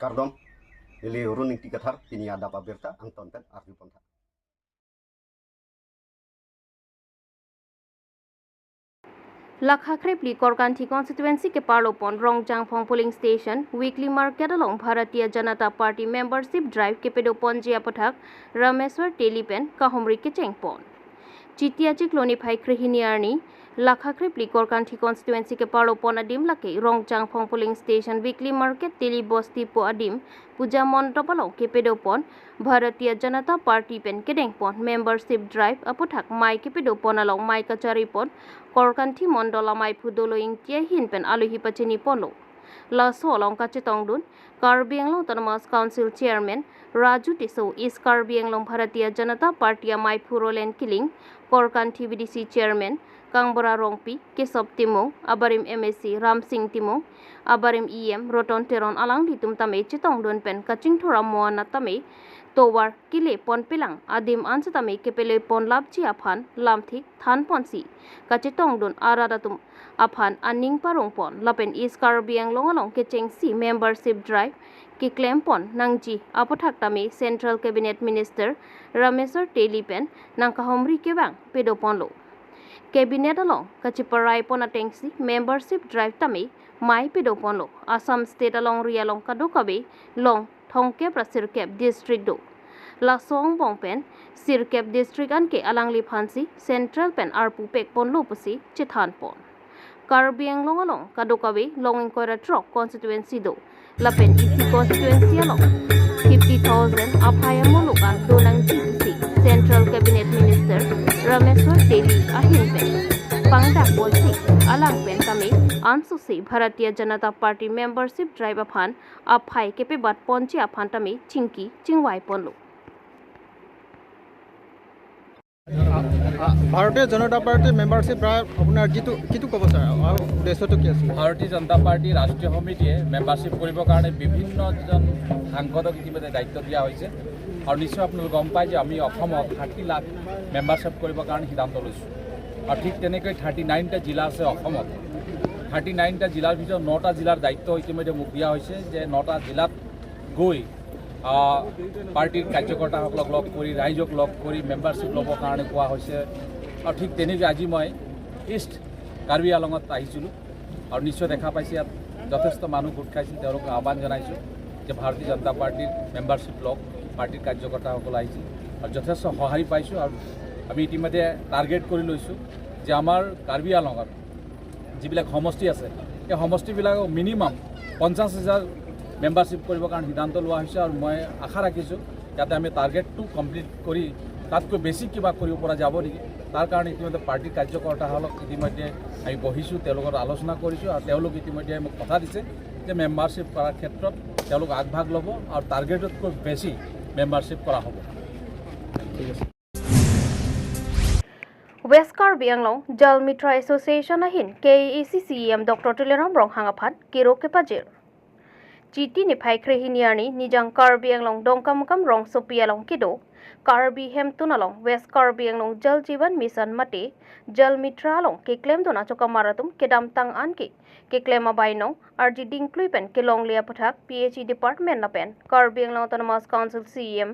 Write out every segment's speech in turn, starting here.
Kardom ili runing tikathar tini ada pabirta angton pen arju ponta. Lakhakrepli Korkanthi constituency ke Parlopon Rongjangphong polling station weekly market along Bharatiya Janata Party membership drive ke pedopon jia pathak Rameswar Telepen Kahomri ke Chengpon. Chitia Chikloni Phai Krihiniarni Lakhakrepli Korkanthi constituency ke Parlopon adim lake Rongjangphong polling station weekly market Teli Bosti po adim Puja Montopalong ke pedopon Bharatiya Janata Party pen kedengpon membership drive apothak mai ke pedopon along mai kacharipon Korkanthi Mondola mai pudolo ing tia hin pen aluhi pachini ponlo. Laso along kachetongdun Karbi Anglong Autonomous Council Chairman Raju Tiso is Karbi Anglong Bharatiya Janata Party mai purolen killing Korkanthi BDC Chairman Kangbora Rongpi Kesop Timong Abarim MSC Ram Singh Timong Abarim EM Roton Teron alang ditum tame chetongdun pen kaching thora moana tame Towar kile pon pilang adim ansatame kepele pon labchi aphan lamthik than ponsi kachetong dun aradatum aphan aning parong pon lapen is Karbi Anglong along kecheng si membership drive ki claim pon nangji apothak tame Central Cabinet Minister Rameswar Telepen nang kahomri ke bang pedo pon lo Cabinet along kachiparai pon atengsi membership drive tame mai pedo pon lo Assam State along rialong kadokabe long Thongkep Sirkep District do Lasong Bongpen Sirkep District anke alangli phansi Central Pen Arpu Pek Pon Lopusi Chithan Pon Karbi Anglong along Kadokawe Longing Koira Trok constituency do Lapen isi constituency along 50,000 Aphaya Molukan Donang GC Central Cabinet Minister Rameswar Teli Ahinpen Pangdak Bolsi Alang Pen Tame Ansu se Bharatiya Janata Party membership drive aphan Aphai kepe bat ponchi aphan tame Chinki Chingwai Ponlo ভাৰতীয় জনতা party membership প্ৰায় আপোনাৰ কিটো ক'ব ছাৰ উদ্দেশ্যটো কি আছে ভাৰতীয় জনতা পাৰ্টি ৰাষ্ট্ৰীয় সমিতিয়ে মেম্বাৰশ্বিপ কৰিবৰ কাৰণে বিভিন্নজন সাংসদক ইতিমধ্যে দায়িত্ব দিয়া হৈছে আৰু নিশ্চয় আপোনালোকে গম পায় যে আমি অসমত 30 লাখ মেম্বাৰশ্বিপ কৰিবৰ কাৰণে সিদ্ধান্ত লৈছোঁ আৰু ঠিক তেনেকৈ 39টা জিলা আছে অসমত 39টা জিলাৰ ভিতৰত 9টা জিলাৰ দায়িত্ব ইতিমধ্যে মোক দিয়া হৈছে যে 9টা জিলাত গৈ পাৰ্টিৰ কাৰ্যকৰ্তাসকলক লগ কৰি ৰাইজক লগ কৰি মেম্বাৰশ্বিপ ল'বৰ কাৰণে কোৱা হৈছে আৰু ঠিক তেনেকৈ আজি মই ইষ্ট কাৰ্বি আলঙত আহিছিলোঁ আৰু নিশ্চয় দেখা পাইছে ইয়াত যথেষ্ট মানুহ গোট খাইছিল তেওঁলোকক আহ্বান জনাইছোঁ যে ভাৰতীয় জনতা পাৰ্টিৰ মেম্বাৰশ্বিপ লওক পাৰ্টিৰ কাৰ্যকৰ্তাসকল আহিছিল আৰু যথেষ্ট সঁহাৰি পাইছোঁ আৰু আমি ইতিমধ্যে টাৰ্গেট কৰি লৈছোঁ যে আমাৰ কাৰ্বি আলঙত যিবিলাক সমষ্টি আছে এই সমষ্টিবিলাকক মিনিমাম 50,000 মেম্বাৰশ্বিপ কৰিবৰ কাৰণে সিদ্ধান্ত লোৱা হৈছে আৰু মই আশা ৰাখিছোঁ যাতে আমি টাৰ্গেটটো কমপ্লিট কৰি তাতকৈ বেছি কিবা কৰিব পৰা যাব নেকি তাৰ কাৰণে ইতিমধ্যে পাৰ্টিৰ কাৰ্যকৰ্তাসকলক ইতিমধ্যে আমি বহিছোঁ তেওঁলোকৰ আলোচনা কৰিছোঁ আৰু তেওঁলোক ইতিমধ্যে মোক কথা দিছে যে মেম্বাৰশ্বিপ কৰাৰ ক্ষেত্ৰত তেওঁলোক আগভাগ ল'ব আৰু টাৰ্গেটতকৈ বেছি মেম্বাৰশ্বিপ কৰা হ'ব ঠিক আছে West Karbi Anglong Jal Mitra Association ahin KACCEM Dr. Tuleram Ronghang aphan Kiro ke Pajir Chiti ni phai krehiniarni nijang Karbi Anglong dongkamkam rong sopi along kido Karbi hemtun along West Karbi Anglong Jal Jivan Mission mate Jal Mitra along ke claim dona chokamaratum kedam tang anke ke claim abaino RG Dinkluipen ke long lia pathak PhD department lapen Karbi Anglong Autonomous Council CEM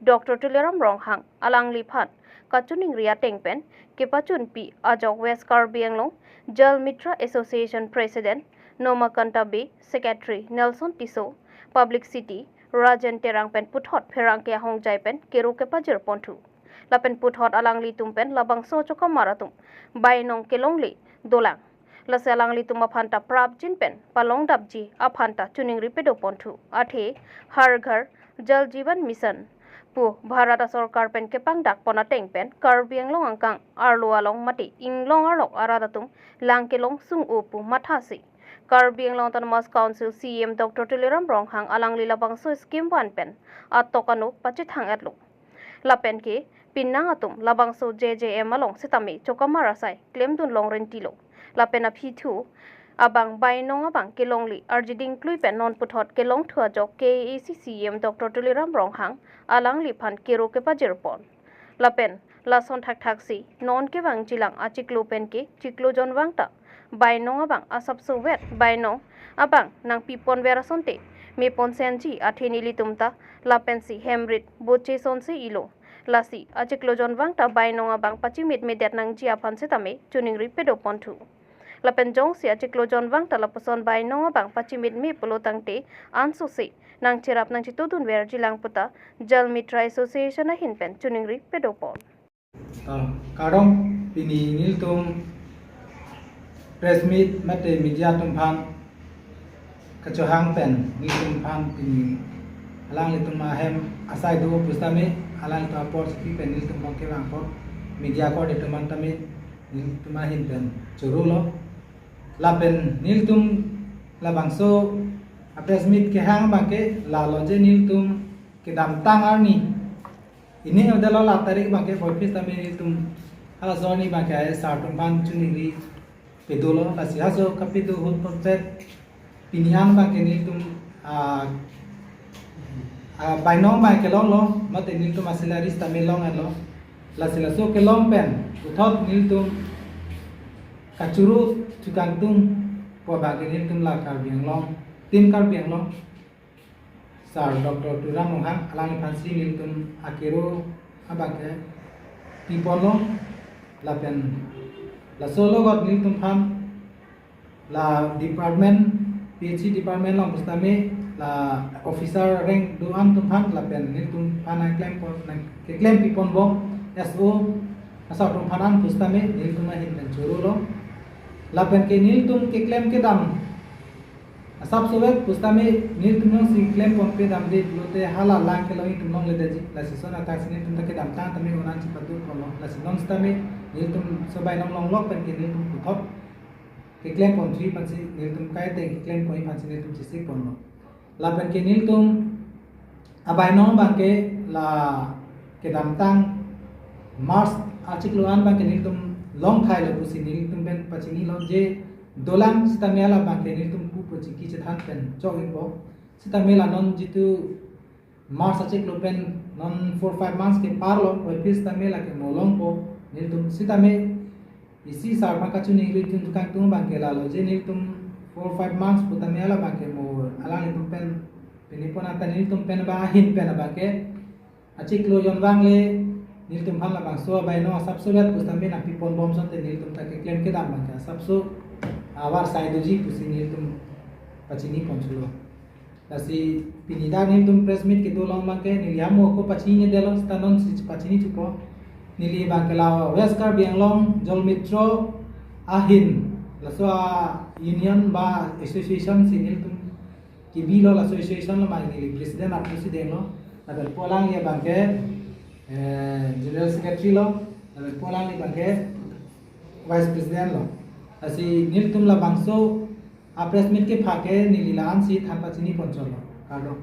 Dr. Tuleram Ronghang alang liphat kachuning ria tengpen ke pachun pi ajok West Karbi Anglong Jal Mitra Association President Noma Kantabe Secretary Nelson Tiso Public City Rajan Terangpen Puthot Pherang ke Hong Jaipen Kero ke Pajir Pontu Lapen Puthot Alangli Tumpen Labang So Chokamaratum Bainong Kelongli Dolang Lase Alangli Tumapanta Prab Jinpen Palong Dabji Aphanta Tuning Ripedo Pontu Athe Har Ghar Jal Jivan Mission Pu Bharata Sarkar pen kepang dak pona tengpen Karbi Anglong angkang arlo along mati inglong arlok aradatum langkelong sung upu mathasi Karbi Anglong Autonomous Council CEM Dr. Tuleram Ronghang alang lilabang so scheme 1 pen atokano pachithang atlo lapen ke pinnang atum labang so JJM along sitame chokamarasai claim dun long rentilo lapen a P2 abang bainong abang kelongli arjiding kluipen non puthot kelong thua jok KACCEM Dr. Tuleram Ronghang alang liphan kero ke pajirpon lapen lason thak thaksi non ke bang jilang achiklo pen ke chiklo jon wangta bainong abang asap so wet bainong abang nang pipon vera sonte me ponsenji atheni litumta lapensi hemrit boche sonse ilo lasi ajeklo jonwang ta bainonga bang pachimit medet nang ji aphan se tame chuningri pedo pontu lapen jong si ajeklo jonwang ta lapason bainonga bang pachimit me polotangte anso se nang cherap nang chitudun wer jilang puta jal mitra association a hinpen chuningri pedo pon Karong pini niltum press meet mate media tumpang kacohang pen niltum pang pini alang litum mahem asai do pustame alang to apor ski pen niltum bangke bangpor media ko de teman tame niltum mahin pen churulo lapen niltum labangso press meet ke hang bangke laloje niltum ke dam tangarni ini adalah la tarik bangke office tame niltum hala zoni bangke ay sartum ban chunigri pedolo kasi haso kapitu hut perfect pinihan bangke niltum bainong bangke long lo mate niltum asilaris tame long alo la silaso ke long pen uthot niltum kachuru tukangtung po bangke niltum la Karbi Anglong tim Karbi Anglong Sar Dr. Turam Mohang alang pansi niltum akero abangke tipolo la pen la solo got niltum pam la department PhD department long mustame la officer rank doan tumpan la pen niltum pana claim pipon bo SO asal tumpanan mustame niltum hin pen churulo la pen ke niltum ke claim ke dam asap sobat pustame niltum no si claim pon pe dam de lote hala lang ke loing tum long le deji la sisona tax niltum ke dam ta tame onan chipatu polo la sinom stame niltum sobai nong long lok pen ke niltum puthop ke claim pon 3 pansi niltum kai te ke claim pon pansi niltum chisi pon lo la pen ke niltum abai no bangke la ke dam tang mars achikluan bangke niltum long thai lo pusi niltum ben pachini lo je dolang sitamela bangke niltum pu pachiki chethan pen chogin bo sitamela non jitu mars achiklu pen non 4-5 months ke parlo office tamela ke molong po niltum sitame isi sarma kachu niltum tukang tung bangke lalo je niltum 4-5 months putamela bangke mo alang niltum pen penipon ata niltum pen ba hin pen bangke achiklu yonwang le niltum bang la bang so bai no sabso lat pustame na pipon bom son te niltum ta ke claim ke dam bangke sabso awar saidoji pusi niltum pachini ponchulo lasi pinida niltum press meet ke dolong bangke niliamo ko pachini delo stanon si pachini chupo nili bangke la West Karbi Anglong jol mitro ahin laso union ba association si niltum kibilo association lo bang nili president at president lo adal polang ye bangke general secretary lo adal polang ni bangke vice president lo asi niltum la bangso press meet ke phake nililan si thampa chini poncholo kado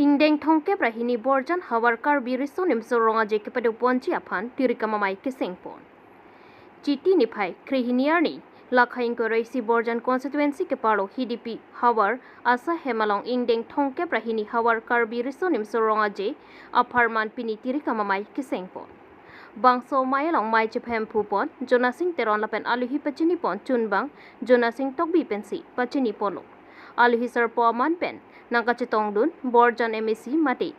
Ingdeng thongke prahini borjan hawar Karbi risonim soronga je ke pedo ponchi aphan tirikama mai ke sengpon chiti niphai krihiniarni lakhaing ko raisi borjan constituency ke paro HDP hawar asa hemalong ingdeng thongke prahini hawar Karbi risonim soronga je aparman pini tirikama mai ke sengpon bangso mailong mai chephem phupon jonasing teron lapen aluhi pachini pon chunbang jonasing tokbi pensi pachini polo aluhi sarpo man pen nangka chetong dun borjan MSc mate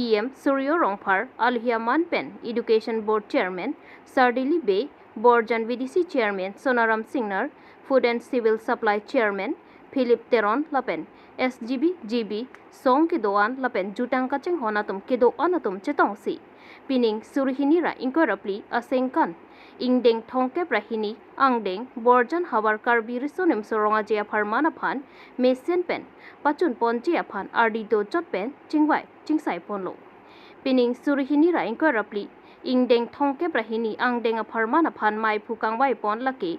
EM Suryo Rongphar aluhi man pen education board chairman Sardili Bay borjan VDC chairman Sonaram Singnar food and civil supply chairman Philip Teron lapen SGB GB song ke doan lapen jutang kacheng honatum ke do anatum chetong si pining surhinira incorruptly asengkan ingdeng thongke prahini angdeng borjan hawar Karbi risonim soronga je apharmana phan mesen pen pachun ponji aphan RD do chot pen chingwai chingsai ponlo pining surhinira incorruptly ingdeng thongke prahini angdeng apharmana phan mai phu kangwai pon laki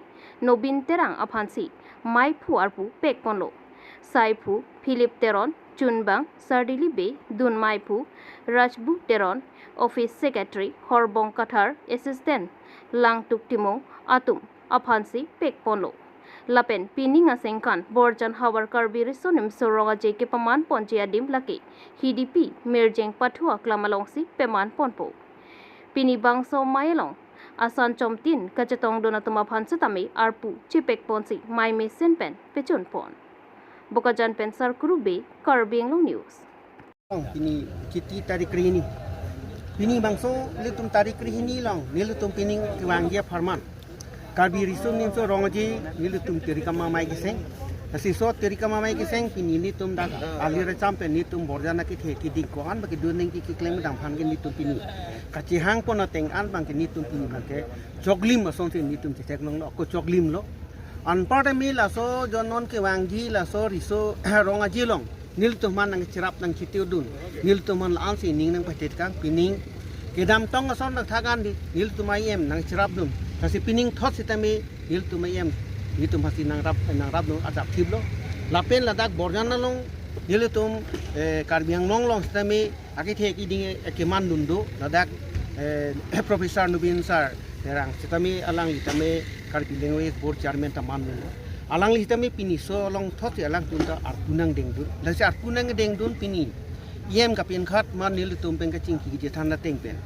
nobin terang aphansi mai phu arpu pek ponlo saipu Philip Teron chunbang Sardili Bay dun mai phu Rajbu Teron office secretary Horbong Kathar assistant Langtuk Timong atum aphansi pek ponlo lapen pininga sengkan borjan hawar Karbi risonim soronga je ke paman ponjia dim laki HDP merjeng pathua klamalongsi peman ponpo pini bangso mailong asan chomtin kachetong donatuma phansa tami arpu chipek ponsi mai mesen pen pechun pon Bokajan pen Sarkurube, Karbi Anglong News. Ini kiti tarik ini. Ini bangso litum tarik ini long. Nilutum pining kiwanggia farman. Karbi risum nimso rongaji nilutum terikama mai kiseng. Nasi so terikama mai kiseng pini nitum dak alira campe nitum borjana ki the ki dingkoan bagi duning ki klem dang phan ki nitum pini. Kaci hang pon teng an bang ki nitum pini bangke joglim ason se nitum cek long ko joglim lo. An parte mi la so jonon kiwangji la so riso rongaji long. Nil tuman nang cerap nang citiu dun. Nil tuman la ansi ning nang patet kang pining. Kedam tong ason nang thagan di. Nil tumayem nang cerap dun. Kasi pining thot sitami nil tumayem. Itu masih nang rap dun adaptif lo. Lapen ladak borjana long. Nil tum Karbi Anglong long sitami akithe ki ding keman dun do. Ladak Profesor Nubin sar. Terang sitami alang litame Karbi Language Board Chairman taman dun. Alang litame pini so long thot alang tunta arpunang dengdun. Lasi arpunang dengdun pini. Yem kapin khat man nil tum pen kacing ki je thanda teng pen.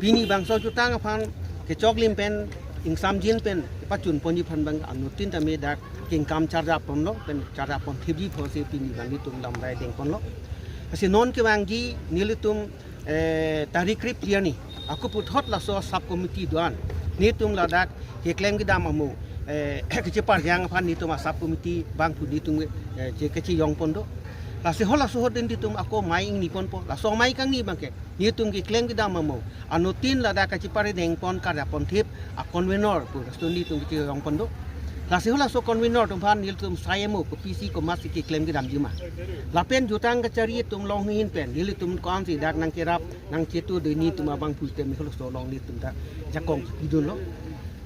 Pini bangso jutang phan ke choklim pen ing samjin pen pachun ponji phan bang anutin tame dak king kam charja pon lo pen charja pon thibji phose pini bang tum lam rai deng pon lo. Asi non ke wangji nil tum tarik krip ni. Aku puthot la so sub committee duan. Ni tum la dak ke claim ki dam amu kecepar yang phan ni tum sub committee bang pu ni tum je keci yong pon do. La se hola so den di tum ako mai ing ni pon po. La so mai kang ni bangke. Ni tum ki claim ki dam amu. Anutin la dak kecepar deng pon karya pon thip a convenor pu sto ni tum ki yong pon do. La se hola so convenor tum phan ni tum sayemu ko PC ko mas ki claim ki dam jima. La pen jutang ka cari tum long hin pen ni tum ko am si dak nang kirap nang cetu de ni tum abang pu tem holo so long ni tum da jakong idun lo.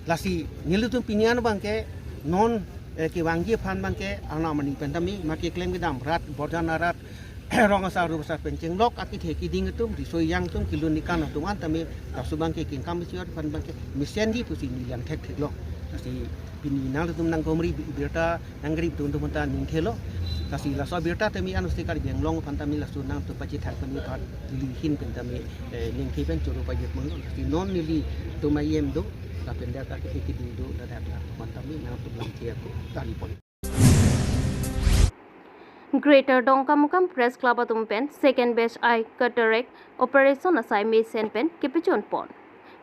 La si ni tum pinian bangke non ke wanggi phan bangke ana mani pentami maki claim ki dam rat borjana rat rong asar ru besar penceng lok akit he ki ding tum risoi yang tum kilun ni kan tum an tami tasu bangke king kam siot phan bangke misen di pusi ni yang thek thek lo si pini nang tum nang gomri birta nang grip tum tum ta ning thelo kasi la so birta tami anu se Karbi Anglong phan tami la su nang tu pachi thak pani phat li hin pen tami ning thi pen churu pa yet mon si non ni li tu mayem do la pen da ka ki ding do da da phan tami nang tu lang thia ko tali pon. Greater Dongkamukam Press Club atumpen second batch eye cataract operation asai me sen pen kepichon pon.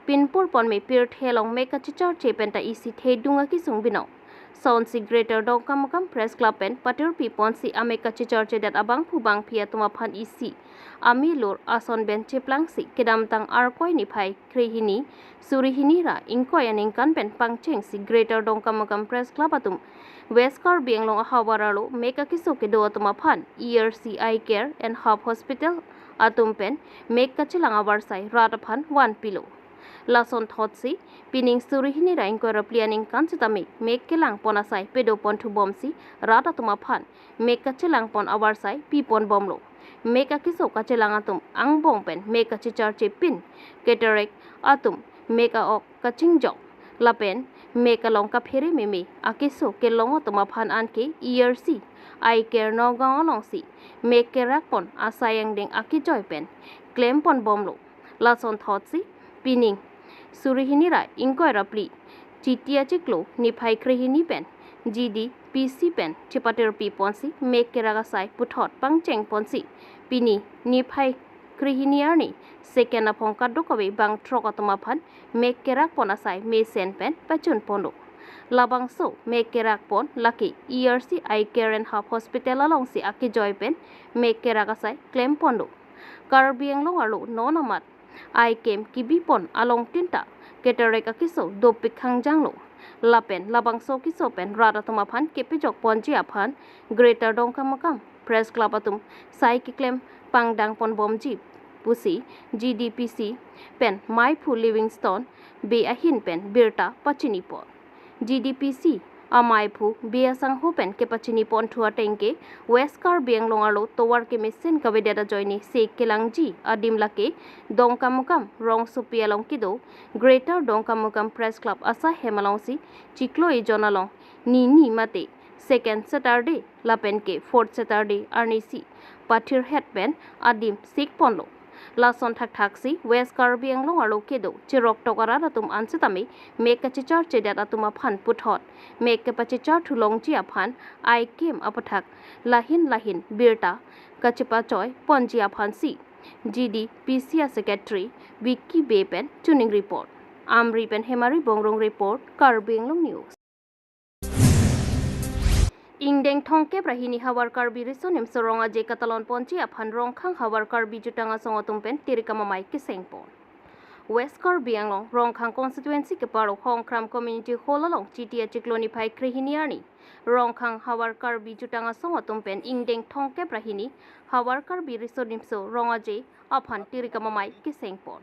Pinpur pon me pirt helong me kachichar chepen ta isi the dunga ki sungbino. Sound si Greater Dongkamukam Press Club pen patur pi pon si ame kachichar che dat abang phubang phia tuma phan isi. Ami lor ason ben cheplang si kedam tang arkoi ni phai krehini surihini ra ingkoi aning kan pen pangcheng si Greater Dongkamukam Press Club atum West Karbi Anglong Hawaralo Meka Kisoke do atuma phan ERC Eye Care and Hub Hospital atum pen Meka Chilanga Warsai rata phan 1 pilo. Lason thotsi pining surihini ra ingkoi raplianing kan sitame Mekelang ponasai pedo pon thu bomsi rata tuma phan Meka Chilang pon awarsai pi pon bomlo. Meka kiso kachelang atum ang bong pen meka chichar chepin cataract atum meka ok kaching jok lapen meka long ka phere meme akiso ke long atuma phan an ke ERC Eye Care no gang long si meke rakpon asayang ding aki joy pen claim pon bomlo lason thot si pining surihini ra ingkoi rapli chitia chiklo ni phai krehini pen GD PC pen chipater pi ponsi meke ragasai puthot pangcheng ponsi pini ni phai krihiniarni second apong kadokawe bang trokatoma phan mekerak ponasai me sen pen pachun pondo labang so mekerak pon laki ERC Eye Care and Hub Hospital along si aki joy pen mekerak asai claim pondo Karbi Anglong alo nonamat Eye Cam kibi pon along tinta cataract akiso dopik hangjanglo lapen labang so kiso pen radatoma phan kepijok ponji aphan Greater Dongkamukam Press Club atum sai ki claim pangdang pon bomji pusi GDPC pen Maipu Livingstone be ahin pen birta pachini pon GDPC amaipu be asang ho pen ke pachini pon thua tengke West Karbi Anglong alo towar ke mesen kawedera joini se kelangji adim lake Dongkamukam rong supi along kido Greater Dongkamukam Press Club asa hemalongsi chiklo e jonalong ni mate second Saturday lapen ke fourth Saturday arnisi pathir headband adim sik ponlo lason thak thaksi West Karbi Anglong alo kedo chirok tokara atum ansitami make kachichar chedat atuma phan puthot make kachichar thulong chi aphan I came apathak lahin birta kachipa choi ponji aphan si GD PCA Secretary Vicky Bepen tuning report Amri Pen Hemari Bongrong report Karbi Anglong News Ingdeng thongke prahini hawar Karbi risonim soronga je katalon ponchi aphan rongkhang hawar Karbi jutanga songotumpen tirikama mai ke sengpon West Karbi Anglong rongkhang constituency ke paro hongkram community hall along chitia chikloni phai krihiniani rongkhang hawar Karbi jutanga songotumpen ingdeng thongke prahini hawar Karbi risonim so ronga je aphan tirikama mai ke sengpon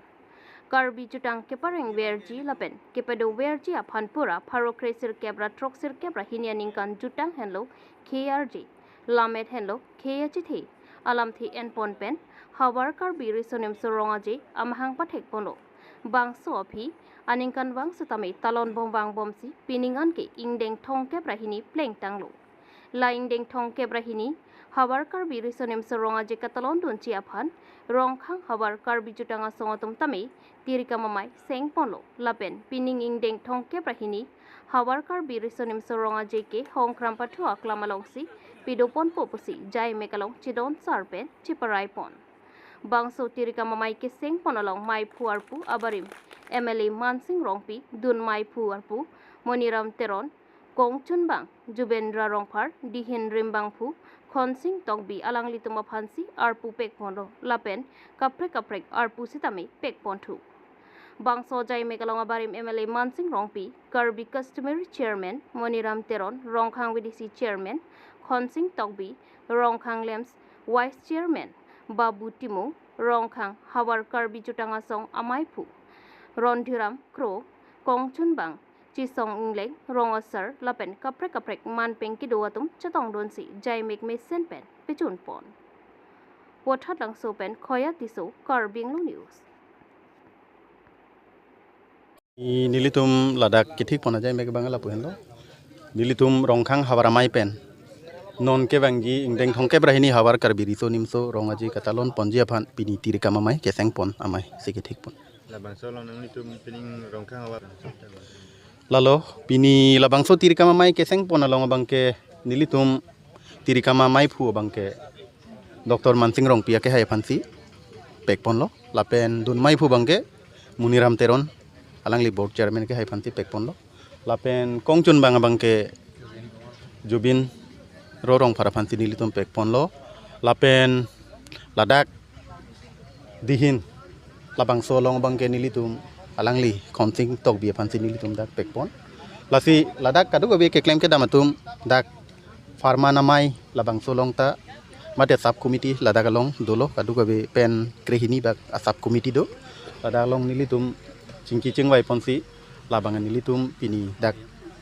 Karbi jutang kepareng verji lapen kepedo verji aphan pura pharo kresir kebra troksir kebra hinianinkan jutang henlo KRG lamet henlo KHT alam thi enpon pen hawar Karbi risonim soronga je amhang pathek pono bangso aphi aningkan wangsu tame talon bombang bomsi piningan ke ingdeng thong kebra hini pleng tanglo la ingdeng thong kebra hini hawar Karbi risonim soronga je katalon donchi aphan rongkhang hawar Karbi jutanga songotum tame tirikama sengponlo lapen pining ingdeng thongke prahini hawar Karbi risonim soronga jeke hongkram pathu aklamalongsi pidopon popusi jai mekalong chidon sarpen chiparai pon bangso tirikama ke sengponalong mai phuarpu abarim MLA Mansing Rongpi dun mai phuarpu Moniram Teron Kongchunbang Jubendra Rongphar Dihin Rimbangphu Khonsing Tokbi alang lituma phansi arpu pekpondo lapen kaprek arpu sitame pekpontu Bangso jai mekalong abarim MLA Mansing Rongpi Karbi customary chairman Moniram Teron Rongkhang VDC chairman Khonsing Tokbi Rongkhang Lems vice chairman Babu Timu Rongkhang hawar Karbi jutanga song amaipu Rondhiram Kro Kongchunbang Chisong Ingleng Rongasar lapen kaprek man pengki doatum chatong donsi jai mek me sen pen pechun pon Wathat lang so pen khoya tiso Karbi Anglong News Nilitum ladak kithik pona jai mek bangala puhenlo Nilitum rongkhang hawaramai pen non ke bangji ingdeng thongke brahini hawar Karbi riso nimso rongaji katalon ponji aphan pini tirikama mai keseng pon amai sikithik pon Labangso long nilitum pining rongkhang hawar Lalo pini labangso tirikama mai keseng pon along bangke nilitum tirikama mai phu bangke Dr. Mansing Rongpi ke hai phansi pek pon lo lapen dun mai phu bangke Muniram Teron alangli board chairman ke hai phansi pek pon lo lapen Kongchun bang bangke Jubin rorong phara phansi nilitum pek pon lo lapen ladak dihin labangso long bangke nilitum alangli Khonsing Tokbi phansi nilitum dak pek pon lasi ladak kadu gobe ke claim ke damatum dak farma namai labangso long ta mate sub committee ladak along dolo kadu gobe pen krehini bak sub committee do ladak long nilitum chingki chingwai ponsi labangan nilitum pini dak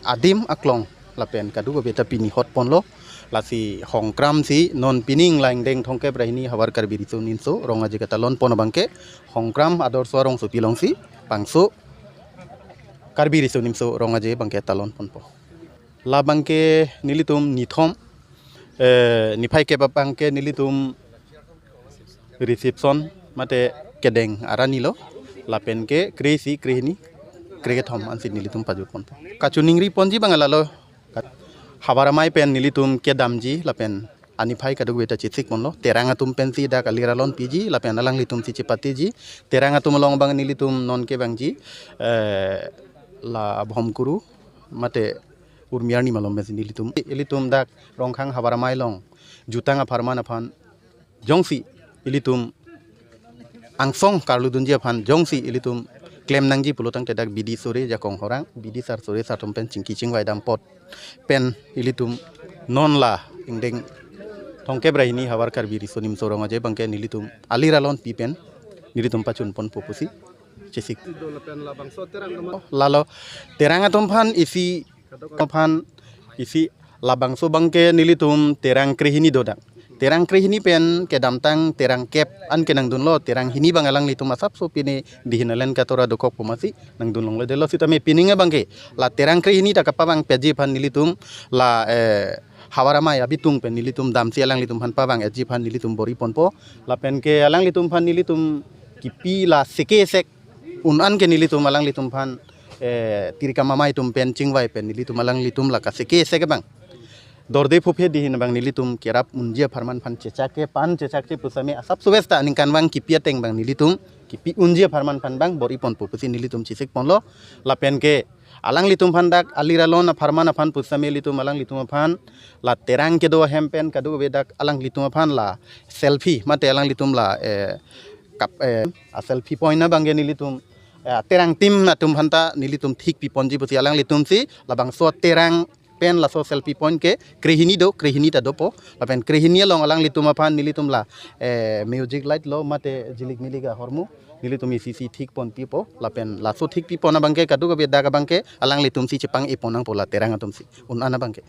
adim aklong lapen kadu gobe ta pini hot pon lo lasi hongkram si non pining laing deng thongke brahini hawar Karbi riso ninso rongaji katalon pon bangke hongkram ador suarong so pilong si pangso Karbi riso nimso rongaji bangke talon pon po la bangke nilitum nithom niphai ke bangke nilitum reception mate kedeng arani lo lapen ke kresi krehini krehethom ansi nilitum pajur pon po kachuningri ponji bangala lo hawaramai pen nilitum ke damji lapen anifai kadu beta chitsik monlo terangatum pensi da kaliralon piji lapen alang litum si chipati ji terangatum long bang nilitum non ke bangji la bhomkuru mate urmiarni malom mes nilitum ilitum dak rongkhang hawaramai long jutanga farmana phan jongsi ilitum angsong karludunji phan jongsi ilitum claim nangji pulotang tedak bidi sore jakong horang bidi sar sore satum pen chingki chingwai dam pot pen ilitum non la ingdeng thongke brahini hawar Karbi riso nimso rongaje bangke nilitum aliralon pipen nilitum pachun pon popusi chisik lalo terangatum phan isi labangso bangke nilitum terang krehini dodak terang krehini pen ke damtang terang kep an ke nang dunlo terang hini bangalang litum asap so pini dihinalen katora dokok pumasi nang dunlong le delo sitame pininga bangke la terang krehini ta kapabang peji phan nilitum la hawara ya bitung pen nilitum dam si alang litum han pawang eji phan nilitum bori ponpo la pen ke alang litum phan nilitum kipi la seke sek unan ke nilitum alang litum phan tirika mamai tum pen chingwai pen nilitum alang litum la ka seke sek bang dorde phuphe dihin bang nilitum kerap unjia farman phan cecake pan cecake pusame asap subesta ningkan bang kipia teng bang nilitum kipi unjia farman phan bang bori pon pusi nilitum cisik ponlo la pen ke alang litum phan dak aliralon farman phan pusame litum alang litum phan la terang ke do hempen kadu bedak alang litum phan la selfie mate alang litum la kap a selfie point na bang nilitum terang tim na tum phanta nilitum thik pi ponji pusi alang litum si labang so terang pen la so selfie point ke krehini ta do po la pen krehini long alang litum phan nilitum la music light lo mate jilik miliga hormu nilitum isi thik pon pi po la pen la so thik pi pon na bangke kadu ga beda ga bangke alang litum si chepang e ponang pola terang atum si un ana bangke